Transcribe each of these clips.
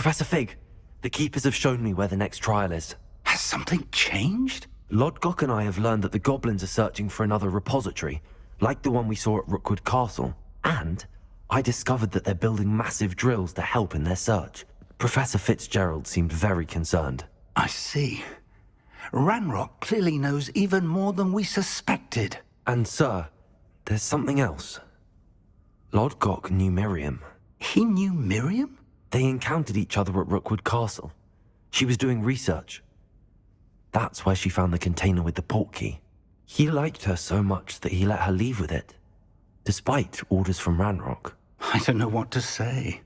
Professor Fig, the Keepers have shown me where the next trial is. Has something changed? Lodgok and I have learned that the goblins are searching for another repository, like the one we saw at Rookwood Castle. And I discovered that they're building massive drills to help in their search. Professor Fitzgerald seemed very concerned. I see. Ranrock clearly knows even more than we suspected. And sir, there's something else. Lodgok knew Miriam. He knew Miriam? They encountered each other at Rookwood Castle. She was doing research. That's where she found the container with the portkey. He liked her so much that he let her leave with it, despite orders from Ranrock. I don't know what to say.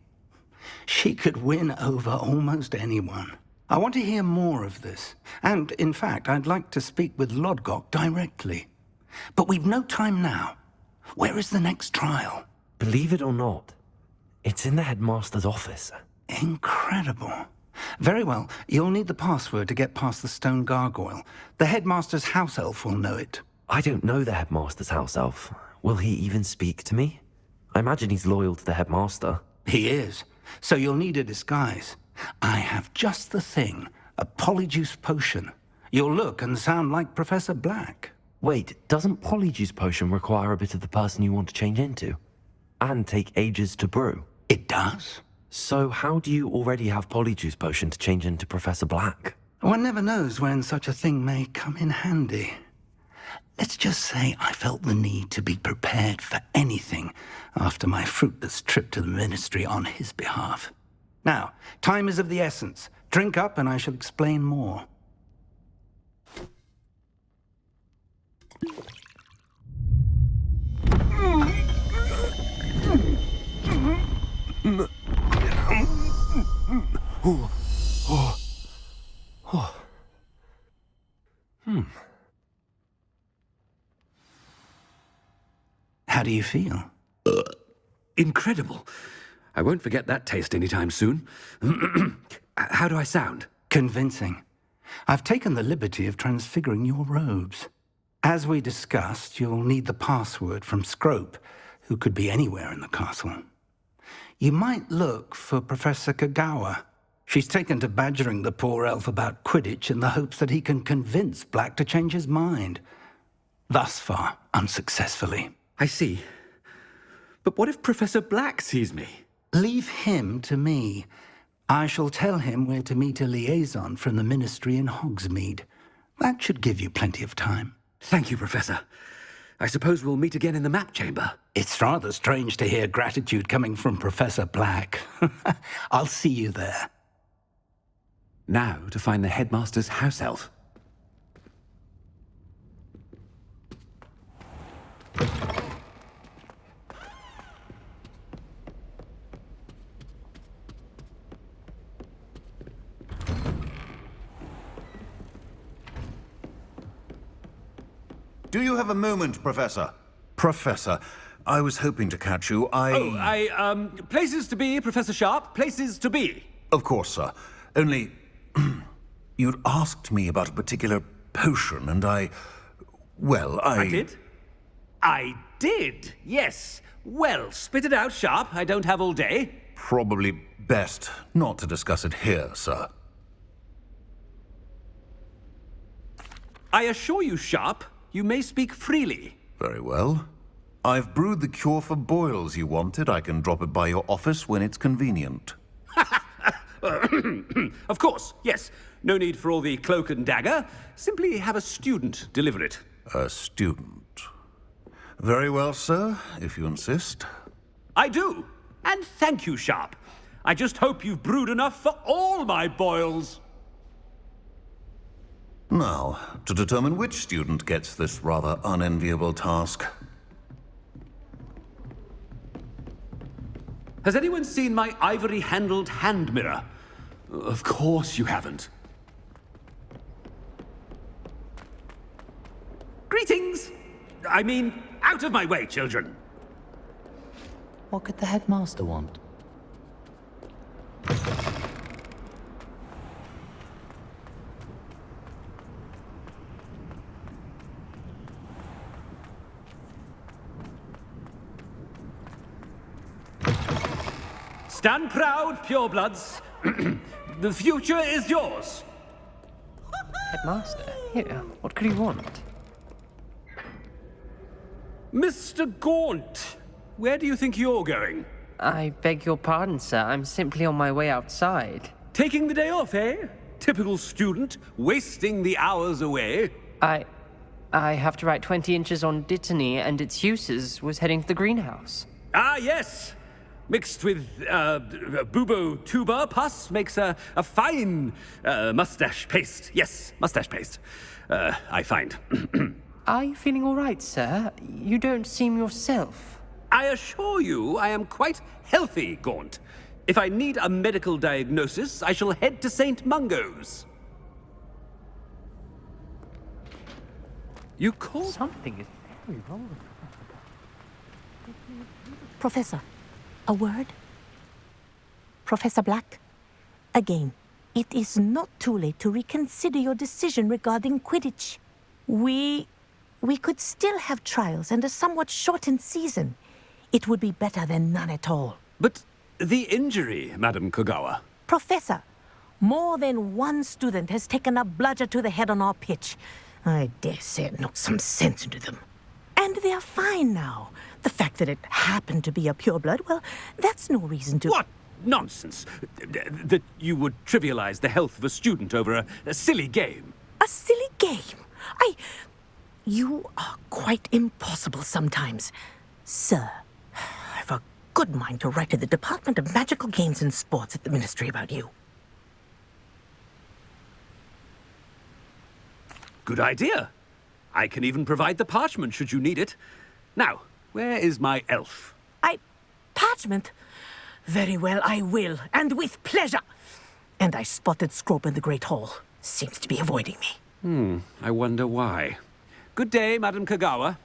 She could win over almost anyone. I want to hear more of this. And, in fact, I'd like to speak with Lodgok directly. But we've no time now. Where is the next trial? Believe it or not, it's in the headmaster's office. Incredible. Very well. You'll need the password to get past the stone gargoyle. The headmaster's house elf will know it. I don't know the headmaster's house elf. Will he even speak to me? I imagine he's loyal to the headmaster. He is. So you'll need a disguise. I have just the thing. A polyjuice potion. You'll look and sound like Professor Black. Wait, doesn't polyjuice potion require a bit of the person you want to change into? And take ages to brew? It does. So how do you already have polyjuice potion to change into Professor Black? One never knows when such a thing may come in handy. Let's just say I felt the need to be prepared for anything after my fruitless trip to the ministry on his behalf. Now, time is of the essence. Drink up and I shall explain more. How do you feel? Incredible. I won't forget that taste anytime soon. How do I sound? Convincing. I've taken the liberty of transfiguring your robes. As we discussed, you'll need the password from Scrope, who could be anywhere in the castle. You might look for Professor Kagawa. She's taken to badgering the poor elf about Quidditch in the hopes that he can convince Black to change his mind. Thus far, unsuccessfully. I see. But what if Professor Black sees me? Leave him to me. I shall tell him where to meet a liaison from the ministry in Hogsmeade. That should give you plenty of time. Thank you, Professor. I suppose we'll meet again in the map chamber. It's rather strange to hear gratitude coming from Professor Black. I'll see you there. Now to find the headmaster's house elf. Do you have a moment, Professor? Professor, I was hoping to catch you. Places to be, Professor Sharp. Places to be. Of course, sir. Only, you'd asked me about a particular potion, and I did? I did, yes. Well, spit it out, Sharp. I don't have all day. Probably best not to discuss it here, sir. I assure you, Sharp, you may speak freely. Very well. I've brewed the cure for boils you wanted. I can drop it by your office when it's convenient. Of course, yes. No need for all the cloak and dagger. Simply have a student deliver it. A student. Very well, sir, if you insist. I do. And thank you, Sharp. I just hope you've brewed enough for all my boils. Now, to determine which student gets this rather unenviable task. Has anyone seen my ivory-handled hand mirror? Of course you haven't. Greetings! I mean, out of my way, children. What could the headmaster want? Stand proud, purebloods. The future is yours. Headmaster? Here, what could he want? Mr. Gaunt, where do you think you're going? I beg your pardon, sir. I'm simply on my way outside. Taking the day off, eh? Typical student, wasting the hours away. I have to write 20 inches on Dittany and its uses. Was heading to the greenhouse. Ah, yes. Mixed with bubo tuber pus makes a fine mustache paste. Yes, mustache paste. I find. Are you feeling all right, sir? You don't seem yourself. I assure you I am quite healthy, Gaunt. If I need a medical diagnosis, I shall head to St. Mungo's. You called? Something is very wrong with Professor, a word? Professor Black? Again, it is not too late to reconsider your decision regarding Quidditch. We could still have trials and a somewhat shortened season. It would be better than none at all. But the injury, Madam Kogawa. Professor, more than one student has taken a bludger to the head on our pitch. I dare say it knocked some sense into them. And they are fine now. The fact that it happened to be a pureblood, well, that's no reason to... What nonsense! That you would trivialize the health of a student over a silly game. A silly game? You are quite impossible sometimes. Sir, I've a good mind to write to the Department of Magical Games and Sports at the Ministry about you. Good idea. I can even provide the parchment should you need it. Now, where is my elf? Parchment? Very well, I will, and with pleasure. And I spotted Scrope in the Great Hall. Seems to be avoiding me. I wonder why. Good day, Madam Kogawa.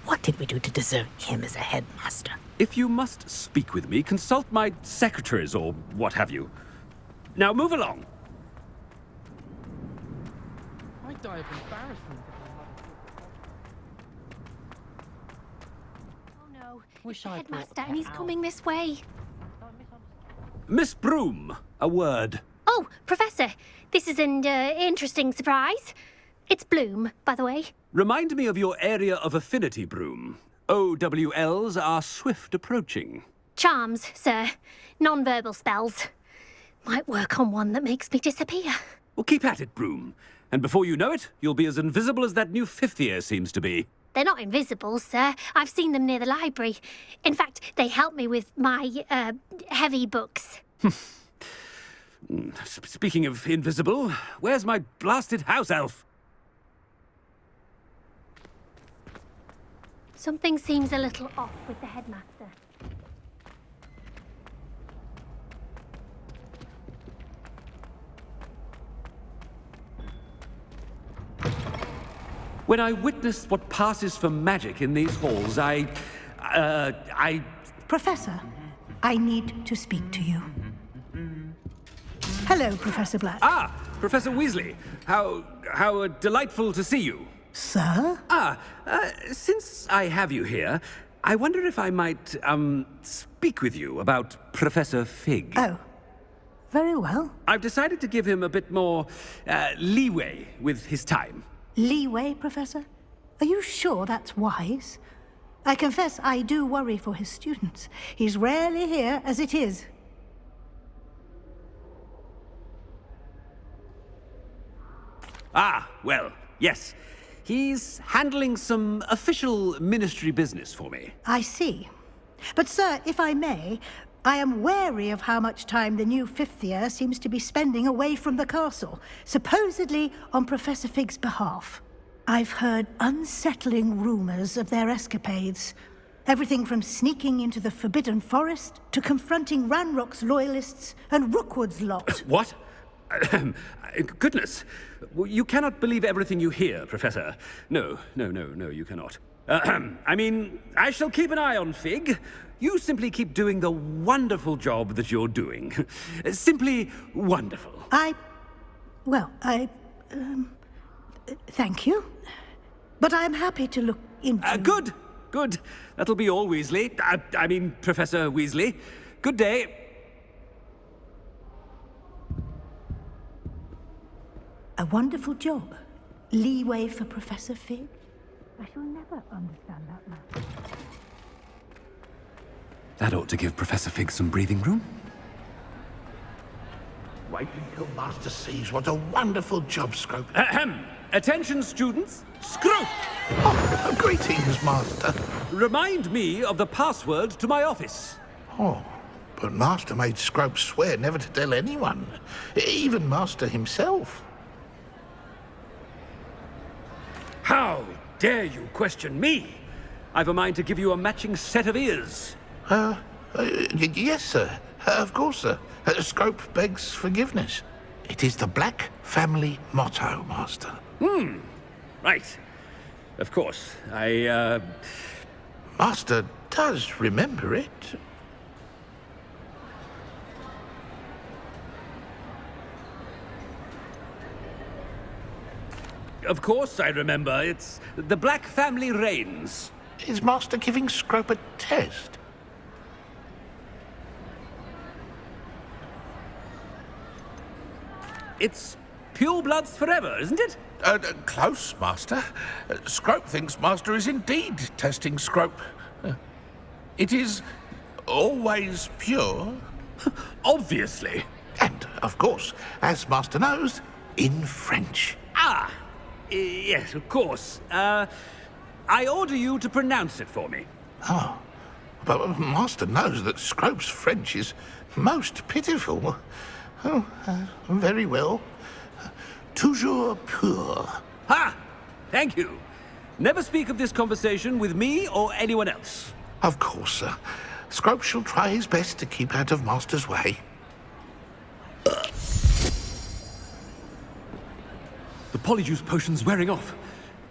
What did we do to deserve him as a headmaster? If you must speak with me, consult my secretaries or what have you. Now move along. I die of embarrassment. Oh no, Wish it's the I'd headmaster brought a and he's pet coming this way. Miss Broom, a word. Oh, Professor, this is an interesting surprise. It's Bloom, by the way. Remind me of your area of affinity, Broom. OWLs are swift approaching. Charms, sir. Non-verbal spells. Might work on one that makes me disappear. Well, keep at it, Broom. And before you know it, you'll be as invisible as that new fifth year seems to be. They're not invisible, sir. I've seen them near the library. In fact, they help me with my, heavy books. Speaking of invisible, where's my blasted house elf? Something seems a little off with the headmaster. When I witness what passes for magic in these halls, I... Professor, I need to speak to you. Hello, Professor Black. Ah, Professor Weasley. How delightful to see you. Sir? Since I have you here, I wonder if I might, speak with you about Professor Fig. Oh, very well. I've decided to give him a bit more, leeway with his time. Leeway, Professor? Are you sure that's wise? I confess I do worry for his students. He's rarely here as it is. Ah, well, yes. He's handling some official ministry business for me. I see. But, sir, if I may, I am wary of how much time the new fifth year seems to be spending away from the castle, supposedly on Professor Fig's behalf. I've heard unsettling rumors of their escapades. Everything from sneaking into the Forbidden Forest to confronting Ranrock's loyalists and Rookwood's lot. What? Goodness. You cannot believe everything you hear, Professor. No, you cannot. I mean, I shall keep an eye on Fig. You simply keep doing the wonderful job that you're doing. Simply wonderful. Thank you. But I'm happy to look into... Good. Good. That'll be all, Weasley. I mean, Professor Weasley. Good day. A wonderful job. Leeway for Professor Fig? I shall never understand that man. That ought to give Professor Fig some breathing room. Wait until Master sees what a wonderful job, Scrope. Ahem. Attention, students. Scrope! Oh, greetings, Master. Remind me of the password to my office. Oh, but Master made Scrope swear never to tell anyone, even Master himself. How dare you question me? I've a mind to give you a matching set of ears. Yes, sir. Of course, sir. Scrope begs forgiveness. It is the Black family motto, Master. Right. Of course. Master does remember it. Of course I remember. It's the Black family reigns. Is Master giving Scrope a test? It's pure bloods forever, isn't it? Close, Master. Scrope thinks Master is indeed testing Scrope. It is always pure. Obviously. And, of course, as Master knows, in French. Ah, yes, of course. I order you to pronounce it for me. Oh, but Master knows that Scrope's French is most pitiful. Oh, very well. Toujours pur. Ha! Thank you. Never speak of this conversation with me or anyone else. Of course, sir. Scrope shall try his best to keep out of Master's way. The polyjuice potion's wearing off.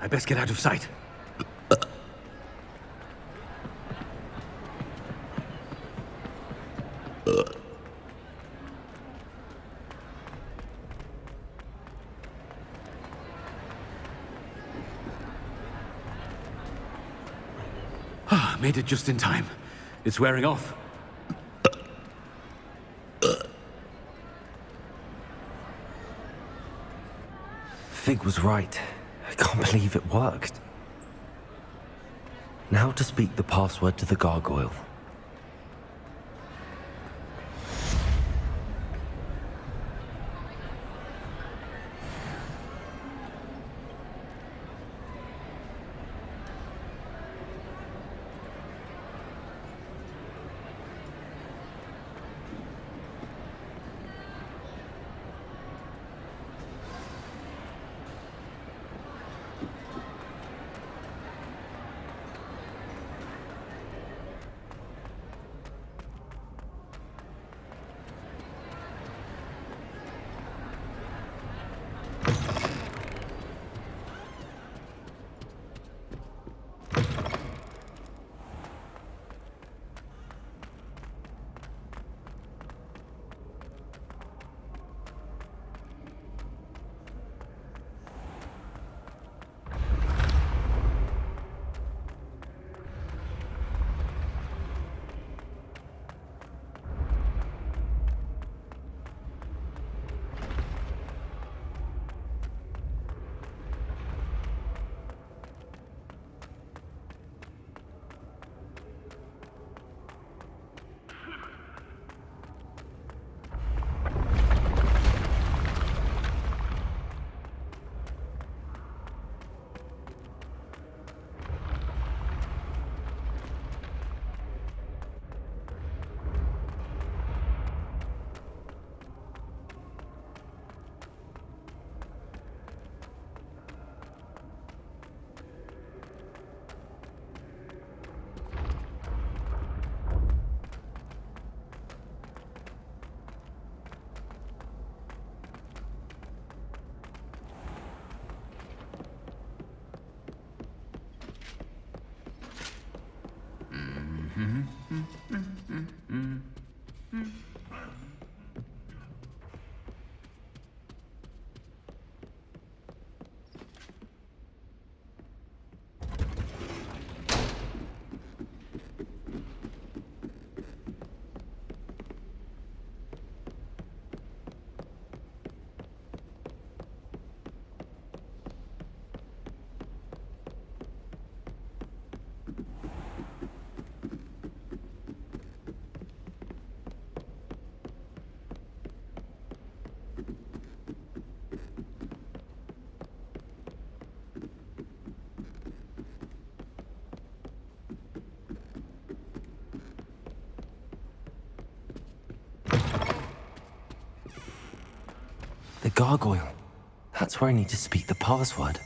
I best get out of sight. Made it just in time. It's wearing off. Fig was right. I can't believe it worked. Now to speak the password to the gargoyle. gargoyle. That's where I need to speak the password.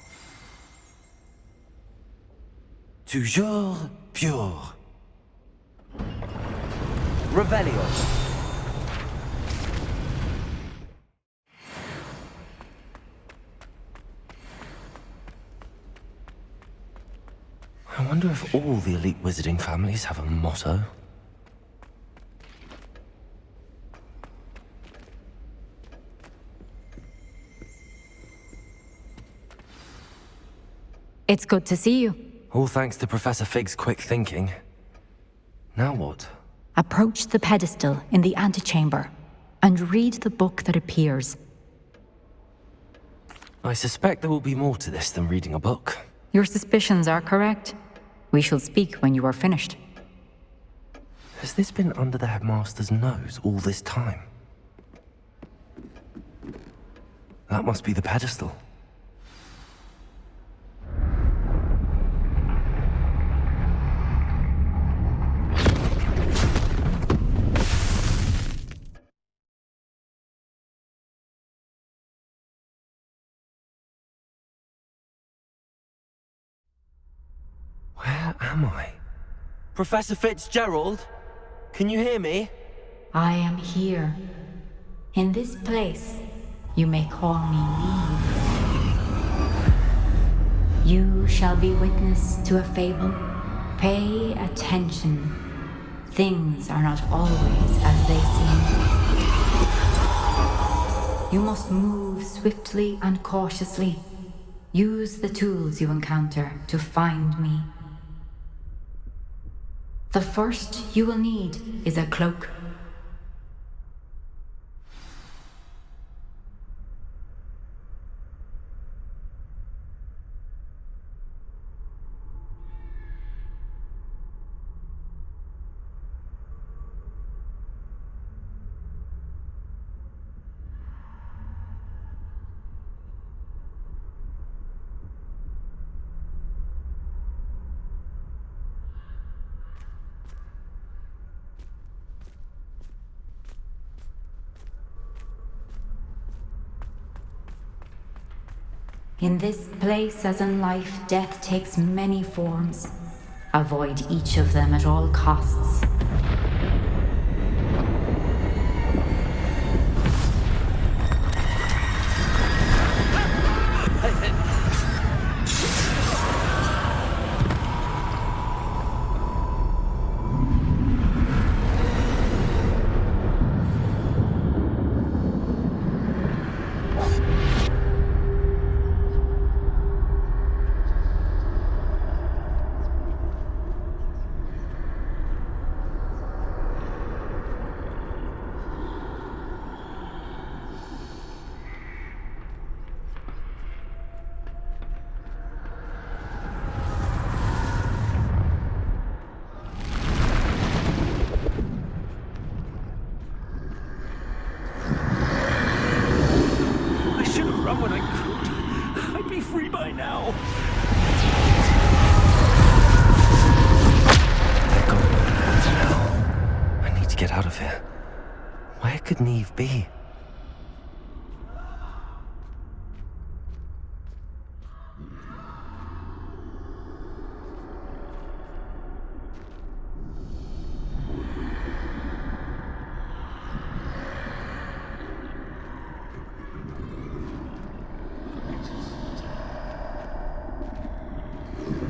Toujours pure. Revelio. I wonder if all the elite wizarding families have a motto. It's good to see you. All thanks to Professor Fig's quick thinking. Now what? Approach the pedestal in the antechamber and read the book that appears. I suspect there will be more to this than reading a book. Your suspicions are correct. We shall speak when you are finished. Has this been under the headmaster's nose all this time? That must be the pedestal. Where am I? Professor Fitzgerald? Can you hear me? I am here. In this place, you may call me Neve. You shall be witness to a fable. Pay attention. Things are not always as they seem. You must move swiftly and cautiously. Use the tools you encounter to find me. The first you will need is a cloak. In this place, as in life, death takes many forms. Avoid each of them at all costs. When I could, I'd be free by now. I need to get out of here. Where could Neve be?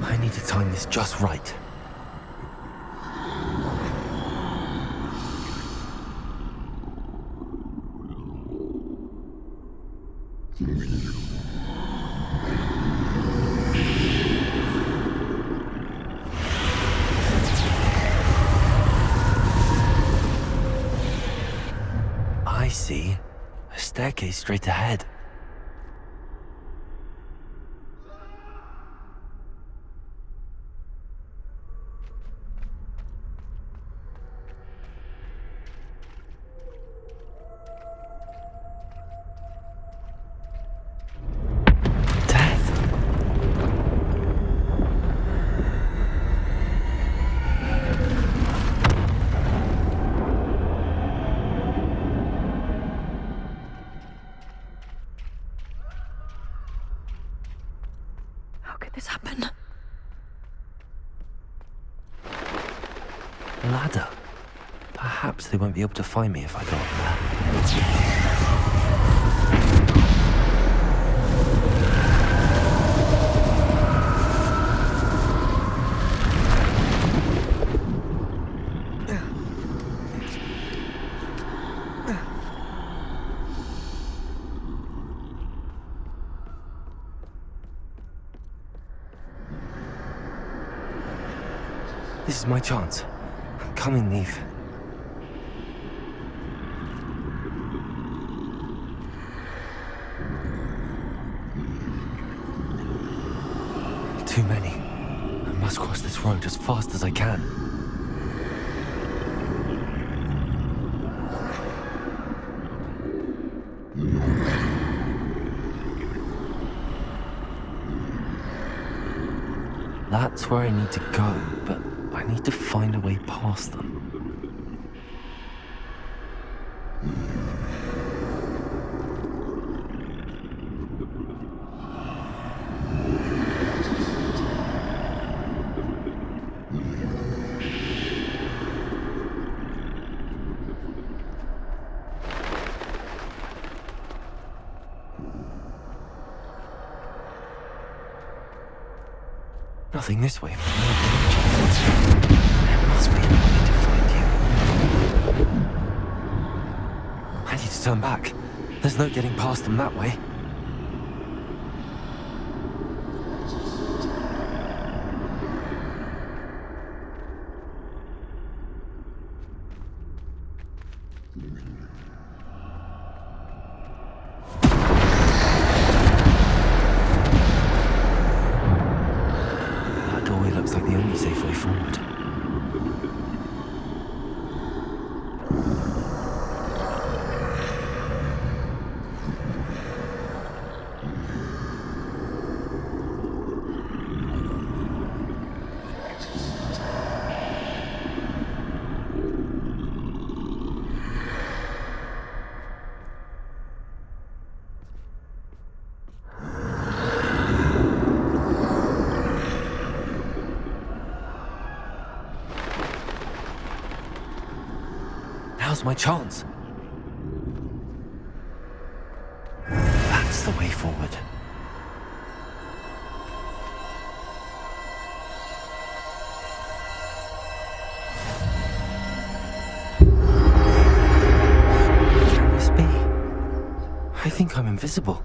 I need to time this just right. I see. A staircase straight ahead. could this happen? Ladder. Perhaps they won't be able to find me if I go up there. This is my chance. Come in, Neve. Too many. I must cross this road as fast as I can. That's where I need to go, but I need to find a way past them. Nothing this way. There must be another way to find you. I need to turn back. There's no getting past them that way. Looks like the only safe way forward. Now's my chance. That's the way forward. Can this be? I think I'm invisible.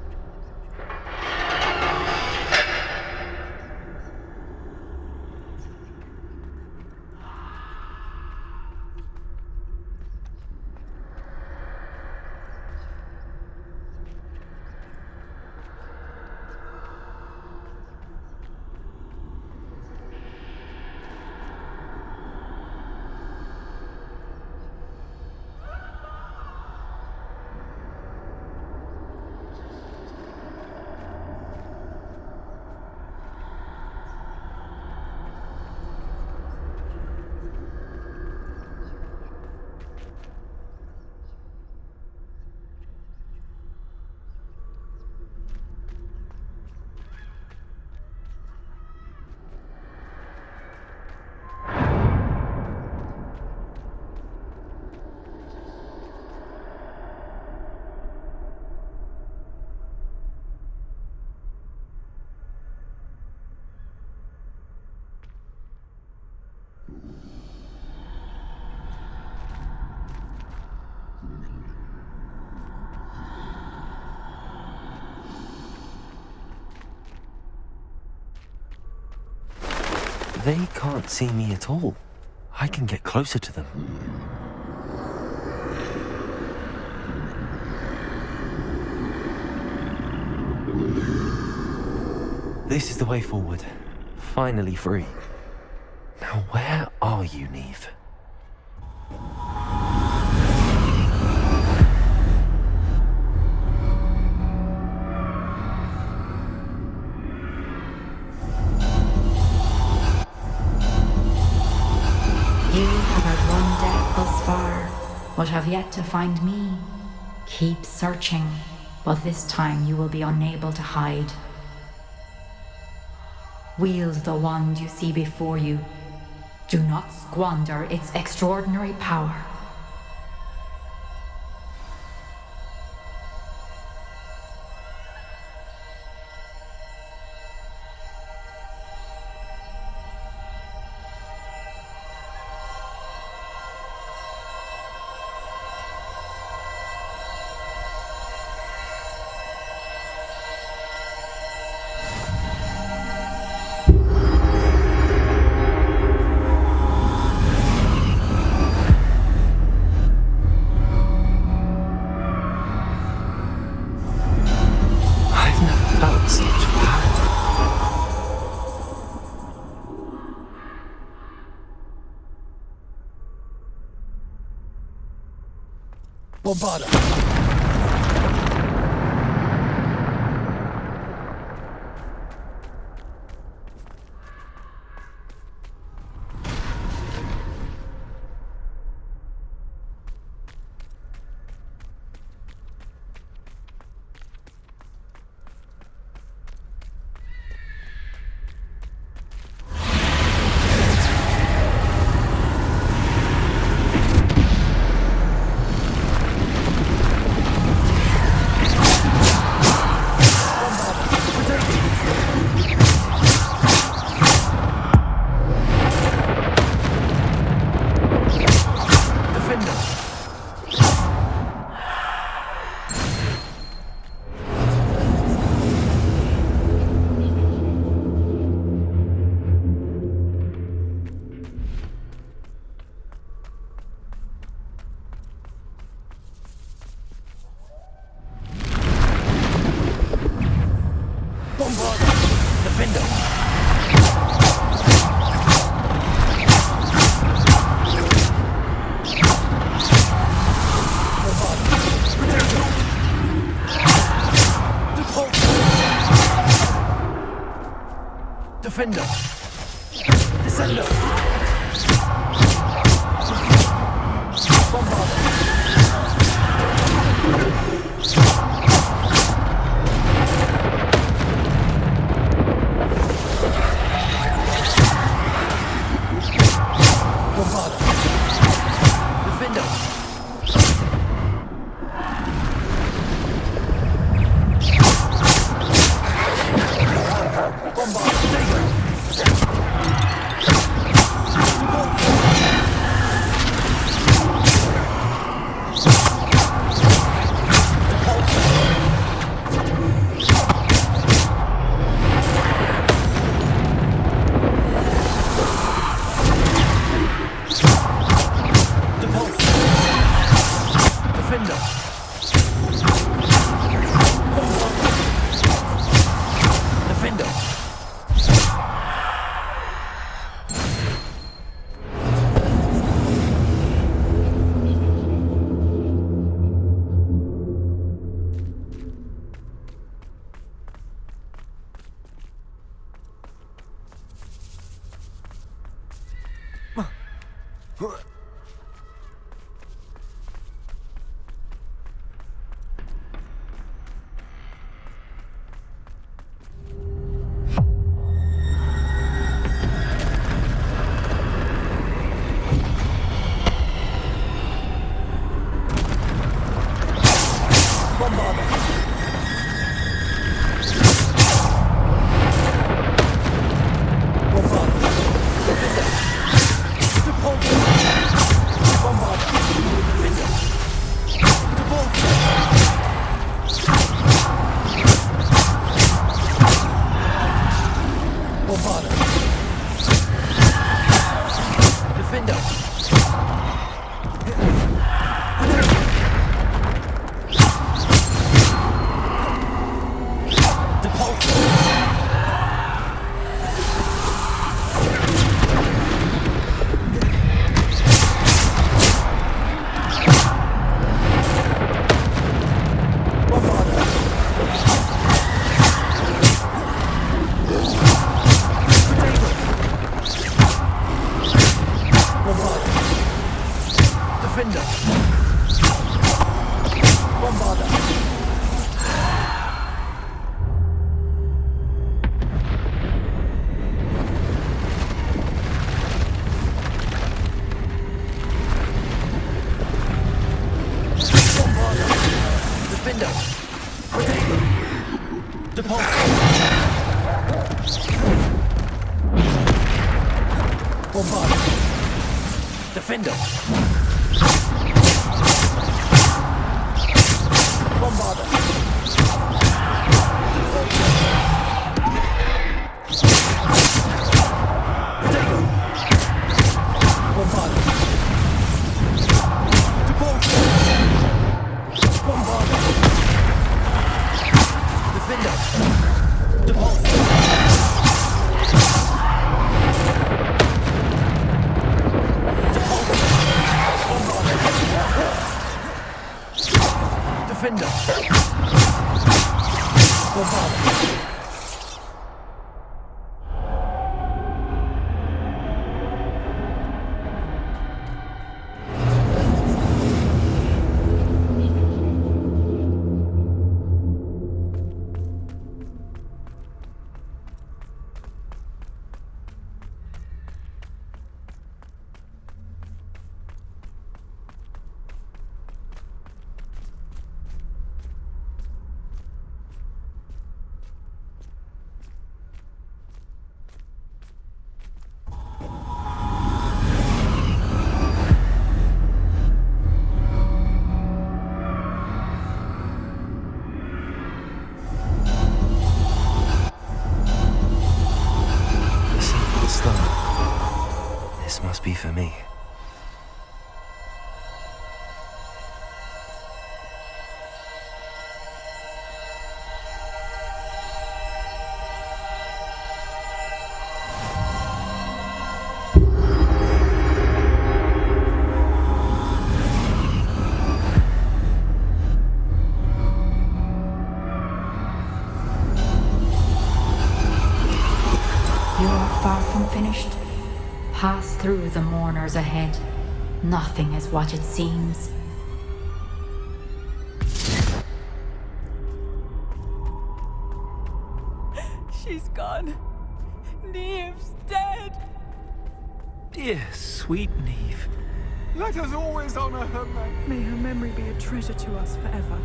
They can't see me at all. I can get closer to them. This is the way forward. Finally free. Now where are you, Neve? You have outrun death thus far, but have yet to find me. Keep searching, but this time you will be unable to hide. Wield the wand you see before you. Do not squander its extraordinary power. I've never felt such power. Bombarda! Defender! Descender! Bombarda! Defender! Bombarder! Potato! Bombarder! Depulso! Bombarder! Defender! Depulso! Defender! Bombarder! This must be for me. You are far from finished. Pass through the mourners ahead. Nothing is what it seems. She's gone. Neve's dead. Dear, sweet Neve. Let us always honor her memory. May her memory be a treasure to us forever.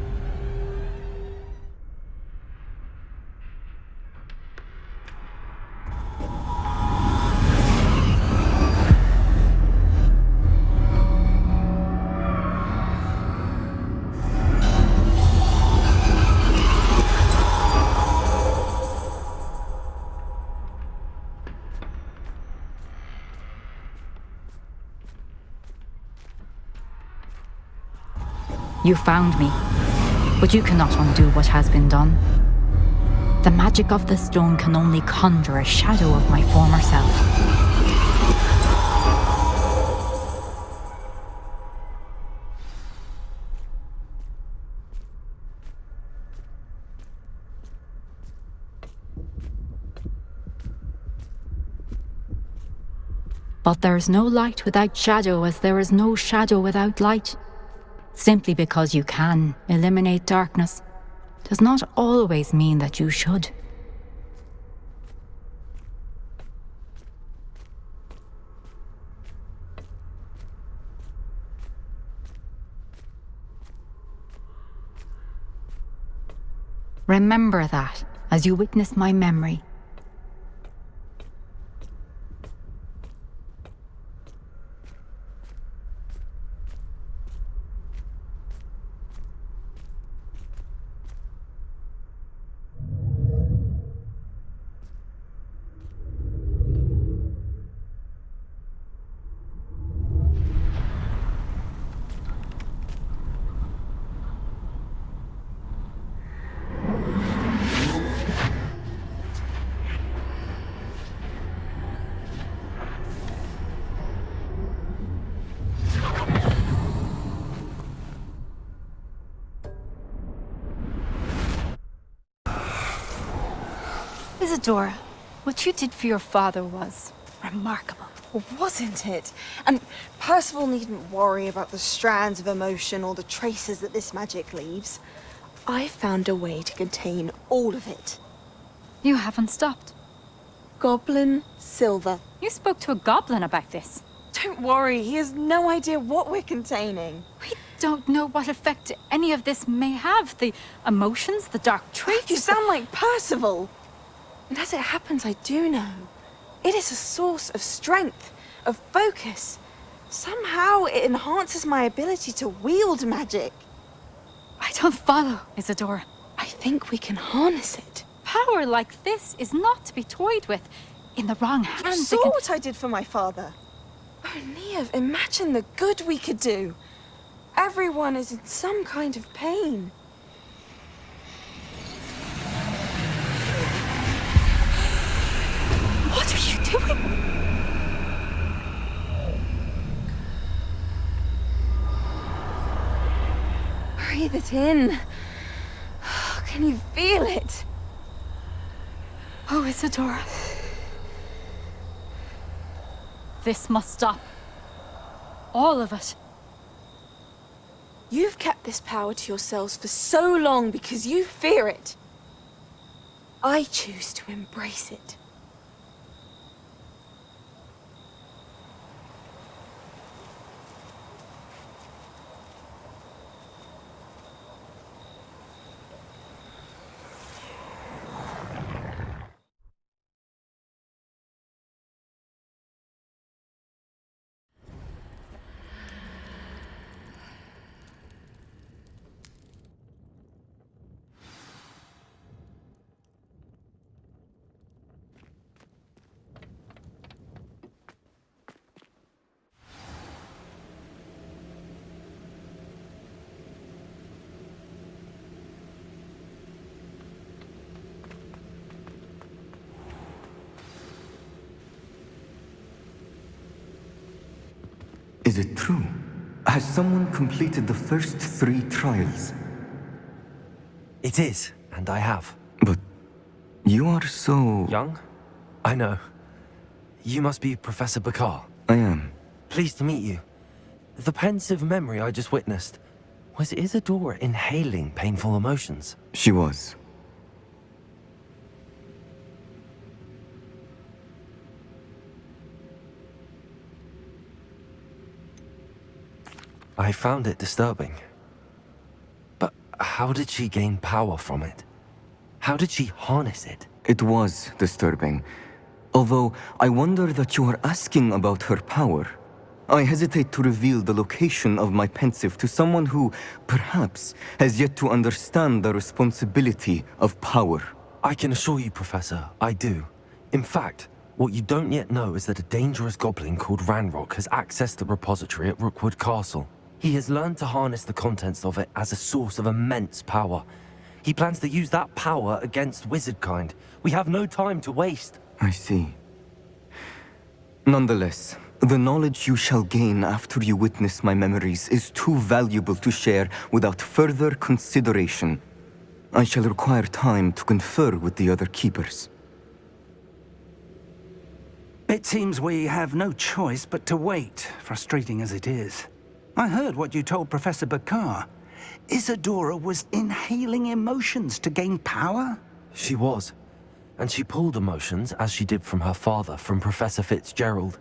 You found me, but you cannot undo what has been done. The magic of the stone can only conjure a shadow of my former self. But there is no light without shadow, as there is no shadow without light. Simply because you can eliminate darkness does not always mean that you should. Remember that as you witness my memory. Isadora, what you did for your father was remarkable. Well, wasn't it? And Percival needn't worry about the strands of emotion or the traces that this magic leaves. I found a way to contain all of it. You haven't stopped. Goblin Silver. You spoke to a goblin about this. Don't worry, he has no idea what we're containing. We don't know what effect any of this may have. The emotions, the dark traits. You sound like Percival. And as it happens, I do know. It is a source of strength, of focus. Somehow it enhances my ability to wield magic. I don't follow, Isadora. I think we can harness it. Power like this is not to be toyed with. In the wrong You hands, saw what I did for my father. Oh, Neve, imagine the good we could do. Everyone is in some kind of pain. What are you doing? Breathe it in. Can you feel it? Oh, Isadora. This must stop. All of it. You've kept this power to yourselves for so long because you fear it. I choose to embrace it. Is it true? Has someone completed the first 3 trials? It is, and I have. But you are so... Young? I know. You must be Professor Bakar. I am. Pleased to meet you. The pensive memory I just witnessed, was Isadora inhaling painful emotions? She was. I found it disturbing. But how did she gain power from it? How did she harness it? It was disturbing. Although, I wonder that you are asking about her power. I hesitate to reveal the location of my pensive to someone who, perhaps, has yet to understand the responsibility of power. I can assure you, Professor, I do. In fact, what you don't yet know is that a dangerous goblin called Ranrock has accessed the repository at Rookwood Castle. He has learned to harness the contents of it as a source of immense power. He plans to use that power against wizardkind. We have no time to waste. I see. Nonetheless, the knowledge you shall gain after you witness my memories is too valuable to share without further consideration. I shall require time to confer with the other keepers. It seems we have no choice but to wait, frustrating as it is. I heard what you told Professor Bakar. Isadora was inhaling emotions to gain power? She was. And she pulled emotions, as she did from her father, from Professor Fitzgerald,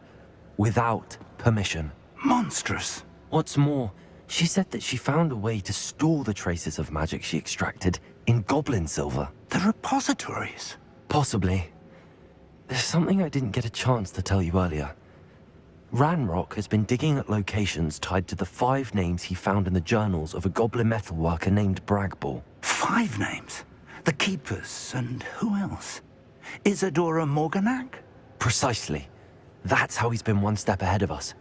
without permission. Monstrous. What's more, she said that she found a way to store the traces of magic she extracted in goblin silver. The repositories? Possibly. There's something I didn't get a chance to tell you earlier. Ranrock has been digging at locations tied to the 5 names he found in the journals of a goblin metalworker named Bragball. 5 names? The Keepers, and who else? Isadora Morganac? Precisely. That's how he's been one step ahead of us.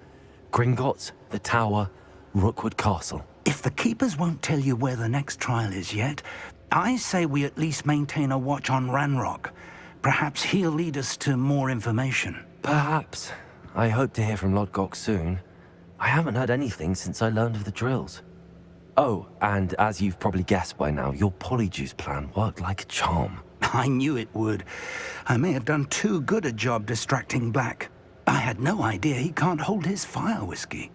Gringotts, the Tower, Rookwood Castle. If the Keepers won't tell you where the next trial is yet, I say we at least maintain a watch on Ranrock. Perhaps he'll lead us to more information. Perhaps. I hope to hear from Lodgok soon. I haven't heard anything since I learned of the drills. Oh, and as you've probably guessed by now, your polyjuice plan worked like a charm. I knew it would. I may have done too good a job distracting Black. I had no idea he can't hold his fire whiskey.